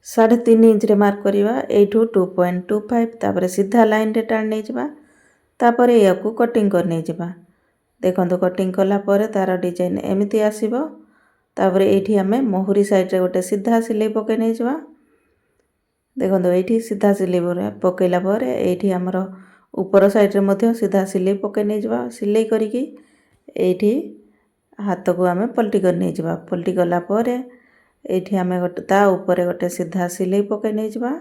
3.5 inch रे mark करिवा एठू 2.25 तापर सीधा लाइन रे टाण नै जिबा तापर याकू कटिंग कर नै जिबा देखंतु कटिंग कला परे तार डिजाइन एमिति आसीबो तापर एठी हमें मोहरी साइड रे गोटे सीधा सिलाई पके नै जिबा देखंतु एठी सीधा सिलाई पकेला परे एठी हमर ऊपर साइड रे मध्य सीधा सिलाई पके नै जिबा सिलाई करिकी एठी हाथ को हमें पलटी कर नै जिबा पलटी कला परे एठी हमें गोटे ता ऊपर गोटे सीधा सिलाई पके नै जिबा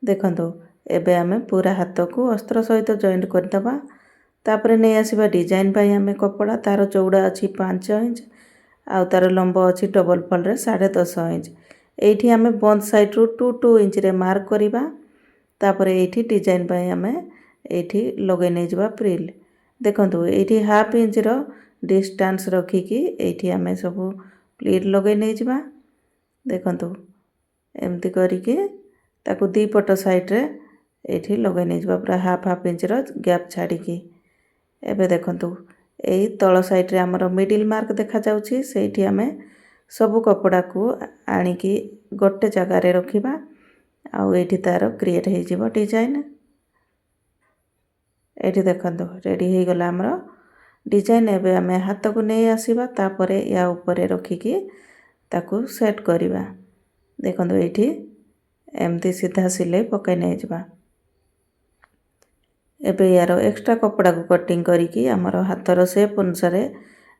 देखंतु एबे हमें पूरा हाथ को अस्त्र सहित जॉइंट कर दबा तापर नै आसीबा डिजाइन पई हमें कपड़ा तार चौड़ा अछि 5 इंच आ तार लंब अछि डबल फोल्ड रे 10.5 इंच एठी हमें बंद साइड रो 2 इंच रे मार्क करिबा तापर एठी डिजाइन पई हमें एठी लगे नै जिबा प्रिल देखंतु एठी हाफ इंच रो डिस्टेंस रखी की एठी हमें सब प्लीट लगे नै जिबा देखंतु एमती करी के ताकू दी पट साइड रे एठी लगे नै जिबा पूरा हाफ इंच रो गैप छाडी की एबे देखंतु एई तळ साइड रे हमर मिडिल मार्क देखा जाउची सेठी हमें सब कपड़ा को आनी की गोटे जगह रे रखिबा आ एठी तार क्रिएट हे जिवो डिजाइन एठी देखंतु रेडी हे गला हमर डिजाइन एबे हमें हाथ को नै आसीबा तापरे या ऊपर रखी की ताकू सेट करिबा देखंतु एठी एमती सीधा सिलाई पके नै जिबा एबे यारो एक्स्ट्रा कपड़ा को कटिंग करी की हमर हाथर शेप अनुसार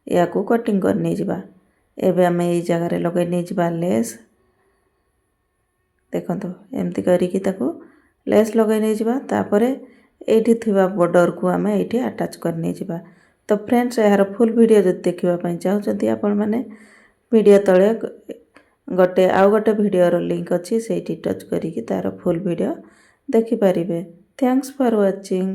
या को कटिंग कर नै जिबा एबे हमें एई जगह रे लगे नै जिबा लेस देखंतु एमती करी की ताकू लेस लगे नै जिबा तापरे एठी थिबा बॉर्डर को हमें एठी अटैच कर नै जिबा तो फ्रेंड्स यार फुल वीडियो जदि देखिबा पई चाहौ जदि आपण माने वीडियो तळे गोटे आउ गोटे वीडियो रो लिंक अछि सेठी टच करी की तार फुल वीडियो देखि परिबे थैंक्स फॉर वाचिंग।